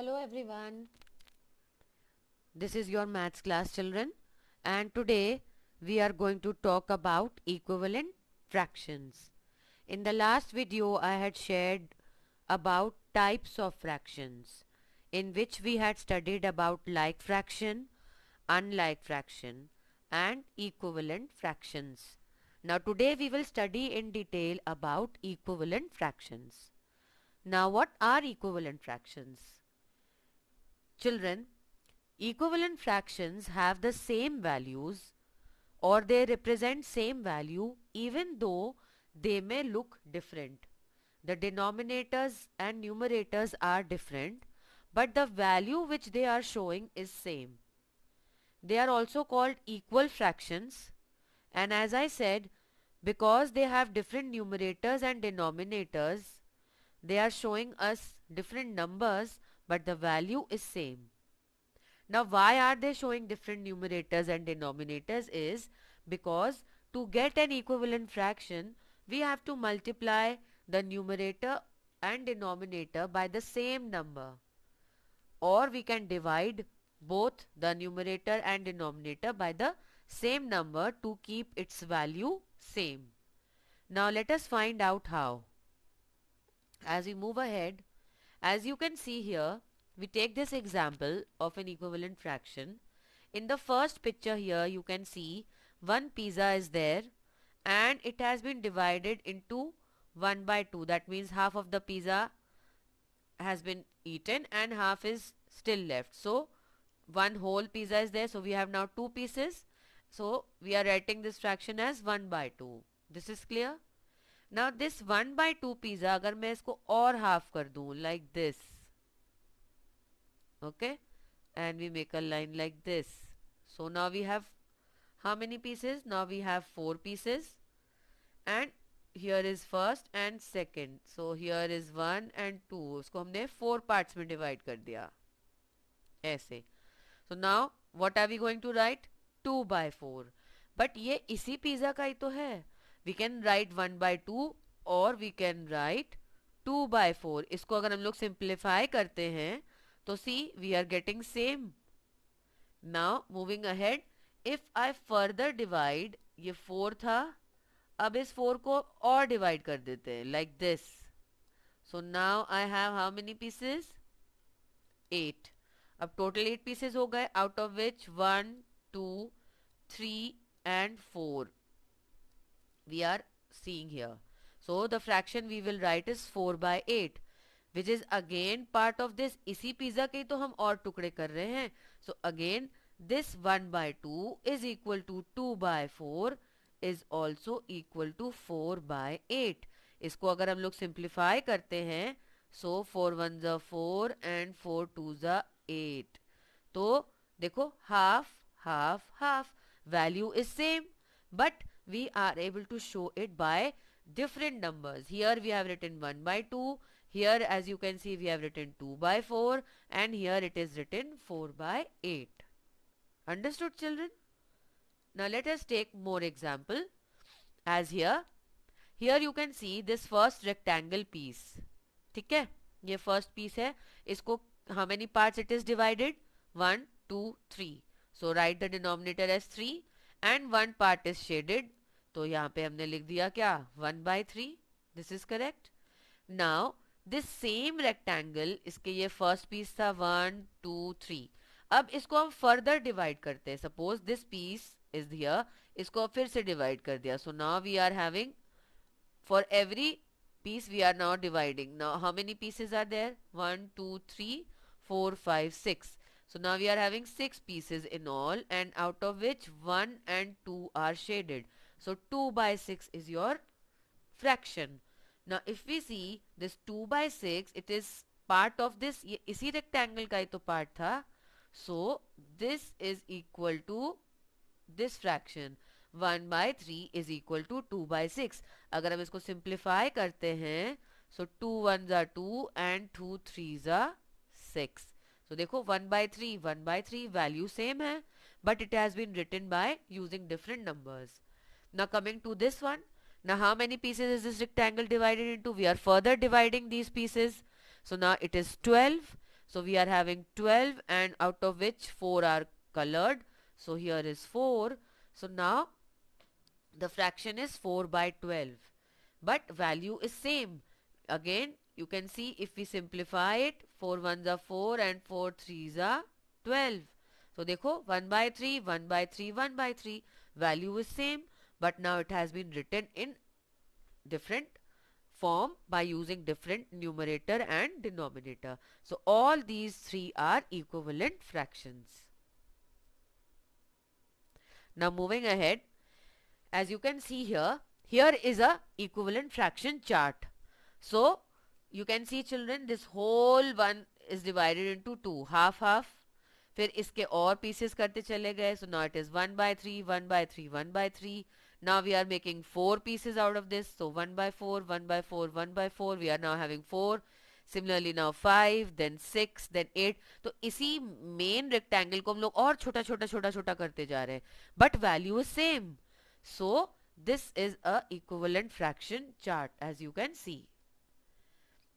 Hello everyone, this is your maths class children, and today we are going to talk about equivalent fractions. In the last video I had shared about types of fractions in which we had studied about like fraction, unlike fraction and equivalent fractions. Now today we will study in detail about equivalent fractions. Now what are equivalent fractions? Children, equivalent fractions have the same values or they represent same value even though they may look different. The denominators and numerators are different, but the value which they are showing is same. They are also called equal fractions, and as I said, because they have different numerators and denominators, they are showing us different numbers but the value is same. Now why are they showing different numerators and denominators is because to get an equivalent fraction we have to multiply the numerator and denominator by the same number, or we can divide both the numerator and denominator by the same number to keep its value same. Now let us find out how. As we move ahead, as you can see here, we take this example of an equivalent fraction. In the first picture here, you can see one pizza is there and it has been divided into 1 by 2. That means half of the pizza has been eaten and half is still left. So, one whole pizza is there. So, we have now 2 pieces. So, we are writing this fraction as 1 by 2. This is clear? Now, this 1 by 2 pizza, अगर मैं इसको और half कर दूँ like this, okay, and we make a line like this. So now we have how many pieces? Now we have 4 pieces, and here is first and second. So here is 1 and 2. उसको हमने 4 parts में divide कर दिया ऐसे. So now what are we going to write? 2 by 4. But ये इसी pizza का ही तो है. We can write 1 by 2 or we can write 2 by 4. इसको अगर हम लोग simplify करते हैं तो see we are getting same. Now moving ahead, if I further divide, ये 4 था, अब इस 4 को और divide कर देते हैं like this. So now I have how many pieces? 8. अब total 8 pieces हो गए, out of which 1, 2, 3 and 4 we are seeing here. So the fraction we will write is 4 by 8, which is again part of this. इसी pizza के तो हम और टुकड़े कर रहे हैं. So again this 1 by 2 is equal to 2 by 4 is also equal to 4 by 8. इसको अगर हम लोग simplify करते हैं, so 4 1s are 4 and 4 2s are 8. तो देखो half half half value is same, but we are able to show it by different numbers. Here we have written 1 by 2. Here as you can see we have written 2 by 4, and here it is written 4 by 8. Understood children? Now let us take more example. As here you can see this first rectangle piece. ठीक है, ये first piece है. इसको how many parts it is divided? 1 2 3. So write the denominator as 3 and one part is shaded. तो यहाँ पे हमने लिख दिया क्या? 1 by 3. This is correct. Now this same rectangle, इसके ये first piece था 1 2 3. अब इसको हम further divide करते हैं. Suppose this piece is here. इसको फिर से divide कर दिया. So now we are having, for every piece we are now dividing. Now how many pieces are there? 1 2 3 4 5 6. So now we are having 6 pieces in all, and out of which 1 and 2 are shaded. So 2 by 6 is your fraction. Now if we see this 2 by 6, it is part of this, ये इसी rectangle का ही तो part था. So this is equal to this fraction. 1 by 3 is equal to 2 by 6. अगर हम इसको simplify करते हैं, so 2 1s are 2 and 2 3s are 6. So देखो 1 by 3 value same है, but it has been written by using different numbers. Now coming to this one. Now how many pieces is this rectangle divided into? We are further dividing these pieces. So now it is 12. So we are having 12 and out of which 4 are colored. So here is 4. So now the fraction is 4 by 12. But value is same. Again, you can see if we simplify it, 4 ones are 4 and 4 threes are 12. So देखो 1 by 3, 1 by 3, 1 by 3. Value is same, but now it has been written in different form by using different numerator and denominator. So all these three are equivalent fractions. Now moving ahead, as you can see here, here is a equivalent fraction chart. So you can see children, this whole one is divided into two, half half. फिर इसके और pieces करते चले गए. So now it is 1 by 3, 1 by 3, 1 by 3. Now we are making 4 pieces out of this. So 1 by 4, 1 by 4, 1 by 4. We are now having 4. Similarly now 5, then 6, then 8. तो इसी main rectangle को हम लोग और छोटा छोटा छोटा छोटा करते जा रहे हैं. But value is same. So this is a equivalent fraction chart, as you can see.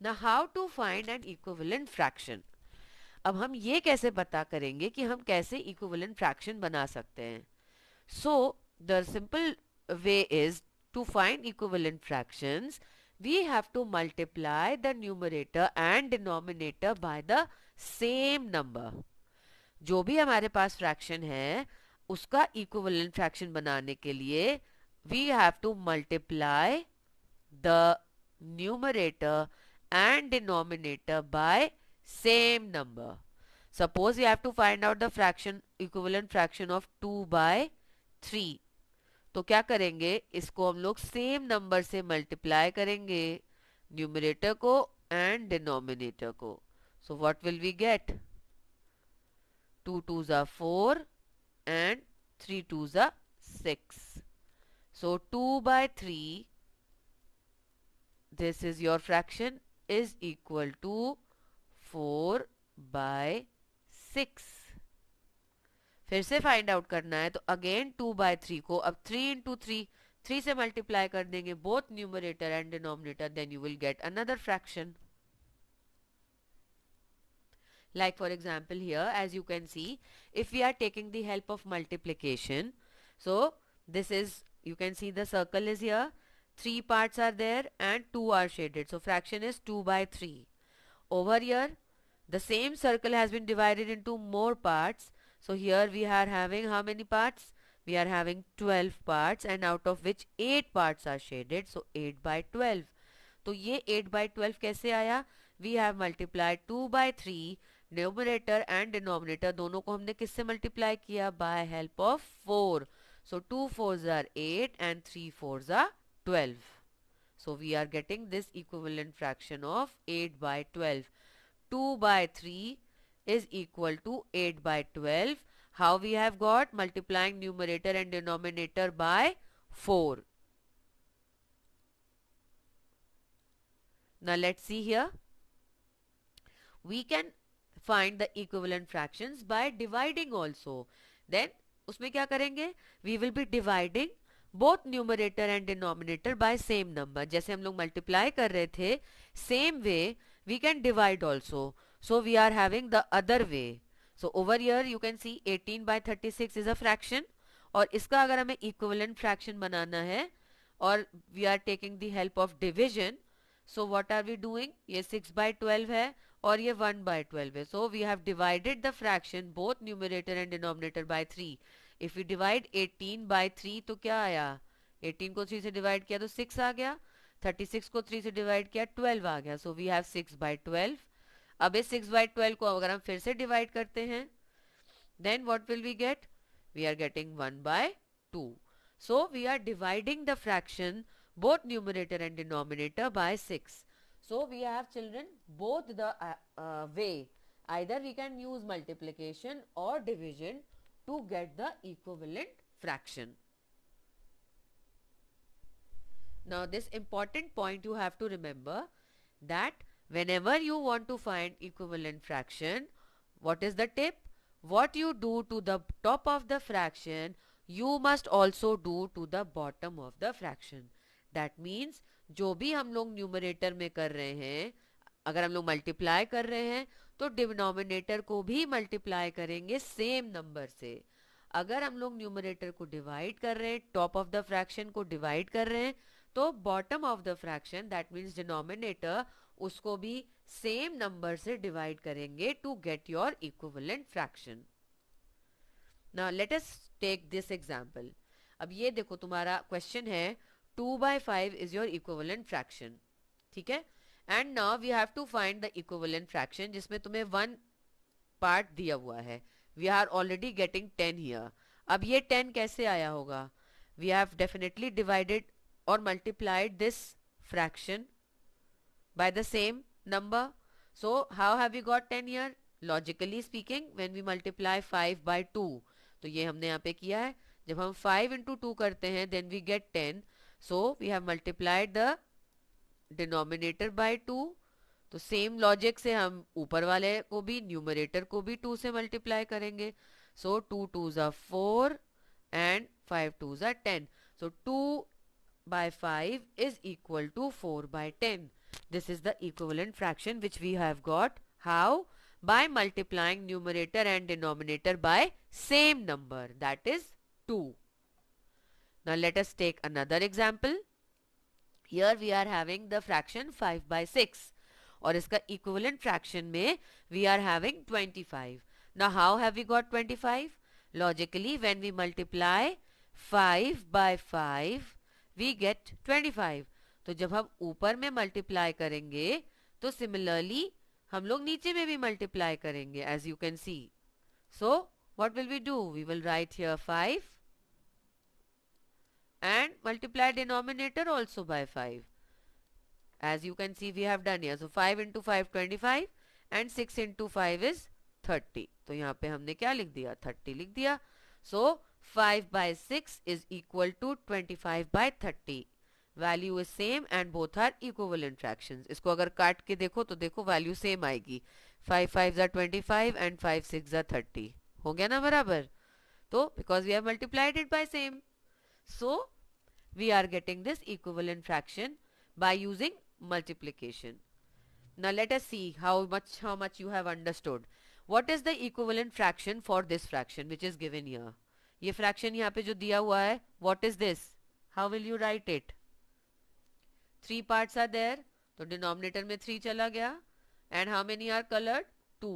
Now how to find an equivalent fraction? अब हम ये कैसे पता करेंगे कि हम कैसे इक्विवेलेंट फ्रैक्शन बना सकते हैं? So the simple way is to find equivalent fractions we have to multiply the numerator and denominator by the same number. जो भी हमारे पास फ्रैक्शन है उसका इक्विवेलेंट फ्रैक्शन बनाने के लिए we have to multiply the numerator and denominator by same number. Suppose we have to find out the fraction equivalent fraction of 2 by 3. तो क्या करेंगे, इसको हम लोग सेम नंबर से मल्टीप्लाई करेंगे, न्यूमरेटर को एंड डिनोमिनेटर को. So what will we get? 2 2s are 4 and 3 2s are 6. So 2 by 3, this is your fraction, is equal to 4 by 6. फिर से फाइंड आउट करना है तो अगेन 2 by 3 को अब 3 into 3 से मल्टीप्लाई कर देंगे both numerator and denominator, then you will get another fraction. Like for example here, as you can see, if we are taking the help of multiplication, so this is, you can see the circle is here, 3 parts are there and 2 are shaded. So fraction is 2 by 3. Over here, the same circle has been divided into more parts. So here we are having how many parts? We are having 12 parts and out of which 8 parts are shaded. So 8 by 12. तो ये 8 by 12 कैसे आया? We have multiplied 2 by 3. Numerator and denominator दोनों को हमने किससे multiply किया? By help of 4. So 2 4s are 8 and 3 4s are 12. So we are getting this equivalent fraction of 8 by 12. 2 by 3 is equal to 8 by 12. How we have got? Multiplying numerator and denominator by 4. Now let's see here. We can find the equivalent fractions by dividing also. Then उसमें क्या करेंगे? We will be dividing both numerator and denominator by same number. जैसे हम लोग multiply कर रहे थे, same way we can divide also. So we are having the other way. So over here you can see 18 by 36 is a fraction. और इसका अगर हमें equivalent fraction बनाना है और we are taking the help of division, so what are we doing? ये 6 by 12 है और ये 1 by 12 है. So we have divided the fraction both numerator and denominator by 3. If we divide 18 by 3 तो क्या आया? 18 को 3 से divide किया तो 6 आ गया. 36 को 3 से divide किया 12 आ गया. So we have 6 by 12. अब इस 6 by 12 को अगर हम फिर से divide करते हैं, then what will we get? We are getting 1 by 2. So we are dividing the fraction both numerator and denominator by 6. So we have children both the way. Either we can use multiplication or division to get the equivalent fraction. Now this important point you have to remember, that whenever you want to find equivalent fraction, what is the tip? What you do to the top of the fraction, you must also do to the bottom of the fraction. That means जो भी हम लोग numerator में कर रहे हैं, अगर हम लोग मल्टीप्लाई कर रहे हैं तो डिनोमिनेटर को भी मल्टीप्लाई करेंगे सेम नंबर से। अगर हम लोग न्यूमरेटर को डिवाइड कर रहे हैं, टॉप ऑफ द फ्रैक्शन को डिवाइड कर रहे हैं, तो bottom of the fraction that means denominator उसको भी सेम नंबर से डिवाइड करेंगे to get your equivalent fraction. Now let us take this example. अब ये देखो तुम्हारा क्वेश्चन है 2/5 इज योर इक्विवेलेंट फ्रैक्शन, ठीक है। And now we have to find the equivalent fraction जिसमें तुम्हें 1 पार्ट दिया हुआ है। We are already getting 10 here. अब ये 10 कैसे आया होगा? वी हैव डेफिनेटली डिवाइडेड और multiplied this fraction by the same number. So how have we got 10 here? Logically speaking, when we multiply 5 by 2, तो ये हमने यहाँ पे किया है। जब हम 5 into 2 करते हैं then we get 10. So we have multiplied the denominator by 2. तो सेम लॉजिक से हम ऊपर वाले को भी न्यूमरेटर को भी 2 से मल्टीप्लाई करेंगे। सो 2 2s are 4 and 5 2s are 10. So 2 by 5 is equal to 4 by 10. This is the equivalent fraction which we have got. How? By multiplying numerator and denominator by same number, that is 2. Now let us take another example. Here we are having the fraction 5 by 6 और इसका equivalent fraction में we are having 25. Now how have we got 25? Logically when we multiply 5 by 5 we get 25. तो जब हम ऊपर में multiply करेंगे तो सिमिलरली हम लोग नीचे में भी मल्टीप्लाई करेंगे as you can see. So what will we do? We will write here 5 and multiply denominator also by 5. As you can see we have done here. So 5 into 5 25 and 6 into 5 is 30. तो यहाँ पे हमने क्या लिख दिया? 30 लिख दिया। So 5 by 6 is equal to 25 by 30. Value is same and both are equivalent fractions. इसको अगर काट के देखो तो देखो वैल्यू सेम आएगी। 5 5s are 25 and 5 6s are 30। हो गया ना बराबर? तो because we have multiplied it by same, so we are getting this equivalent fraction by using multiplication. Now let us see how much you have understood. What is the equivalent fraction for this fraction which is given here? ये fraction यहाँ पे जो दिया हुआ है, what is this? How will you write it? 3 parts are there, तो denominator में 3 चला गया and how many are colored? 2.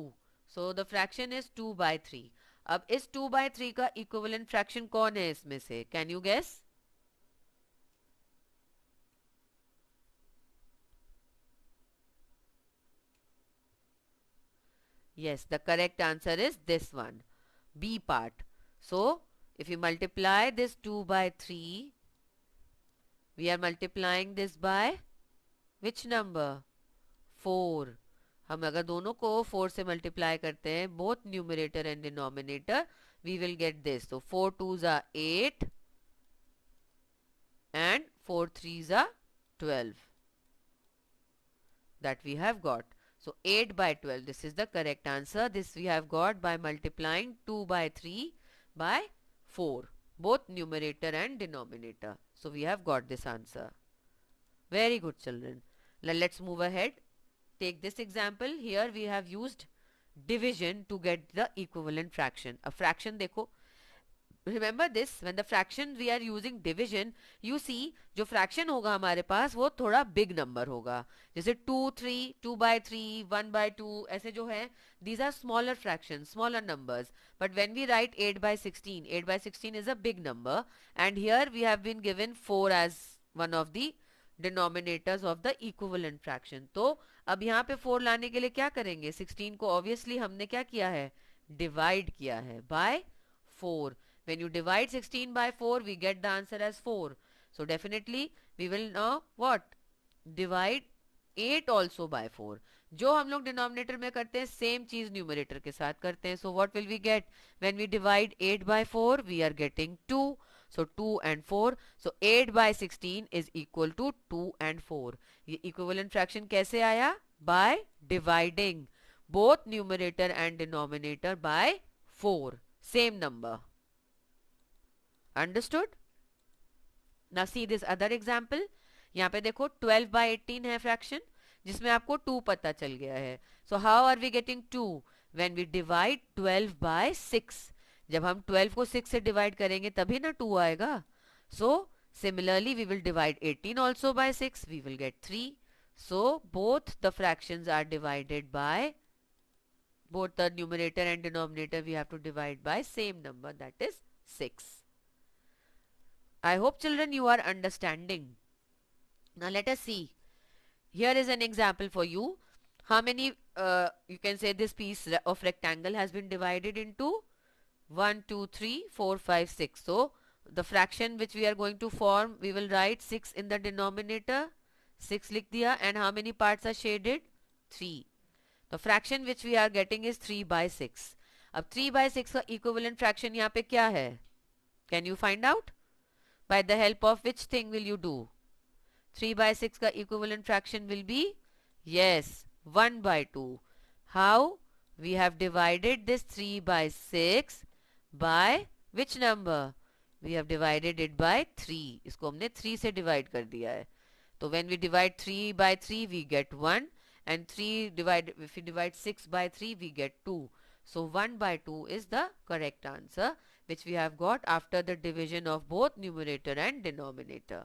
So the fraction is 2 by 3. अब इस 2 by 3 का equivalent fraction कौन है इसमें से? Can you guess? Yes, the correct answer is this one, B part. So if you multiply this 2 by 3, we are multiplying this by which number? 4. हम अगर दोनों को 4 से मल्टीप्लाई करते हैं, both numerator and denominator, we will get this. So 4 2s are 8 and 4 3s are 12. That we have got. So 8 by 12, this is the correct answer. This we have got by multiplying 2 by 3 by 4, both numerator and denominator. So we have got this answer. Very good children. Now let's move ahead. Take this example. Here we have used division to get the equivalent fraction. A fraction देखो, remember this, when the fraction we are using division, you see जो fraction होगा हमारे पास वो थोड़ा big number होगा, जैसे 2 3, 2 by 3, 1 by 2, ऐसे जो है these are smaller fractions, smaller numbers. But when we write 8 by 16, 8 by 16 is a big number, and here we have been given 4 as one of the denominators of the equivalent fraction. तो अब यहाँ पे 4 लाने के लिए क्या करेंगे? 16 को obviously हमने क्या किया है? Divide किया है by 4. When you divide 16 by 4, we get the answer as 4. So definitely we will now what? Divide 8 also by 4. जो हम लोग डिनोमिनेटर में करते हैं सेम चीज न्यूमरेटर के साथ करते हैं. So what will we get? When we divide 8 by 4, we are getting 2. So 2 and 4. So 8 by 16 is equal to 2 and 4. ये equivalent fraction कैसे आया? By dividing both numerator and denominator by 4. Same number. Understood? Now see this other example. यहाँ पे देखो 12 by 18 है fraction, जिसमें आपको 2 पता चल गया है. So how are we getting 2? When we divide 12 by 6. जब हम 12 को 6 से डिवाइड करेंगे तभी ना 2 आएगा. So similarly we will divide 18 also by 6. We will get 3. So both the fractions are divided by, both the numerator and denominator we have to divide by same number, that is 6. I hope children you are understanding. Now let us see. Here is an example for you. How many, you can say this piece of rectangle has been divided into 1, 2, 3, 4, 5, 6. So the fraction which we are going to form, we will write 6 in the denominator. 6 लिख दिया, and how many parts are shaded? 3. The fraction which we are getting is 3 by 6. अब 3 by 6 का equivalent fraction यहाँ पे क्या है? Can you find out? By the help of which thing will you do? 3 by 6 का equivalent fraction will be, yes, 1 by 2. How? We have divided this 3 by 6 by which number? We have divided it by 3. इसको हमने 3 से divide कर दिया है. So when we divide 3 by 3 we get 1, and if we divide 6 by 3 we get 2. So 1 by 2 is the correct answer which we have got after the division of both numerator and denominator.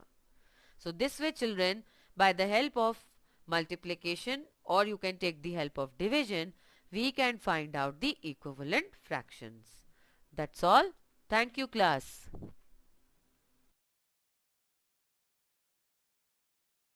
So this way children, by the help of multiplication, or you can take the help of division, we can find out the equivalent fractions. That's all. Thank you class.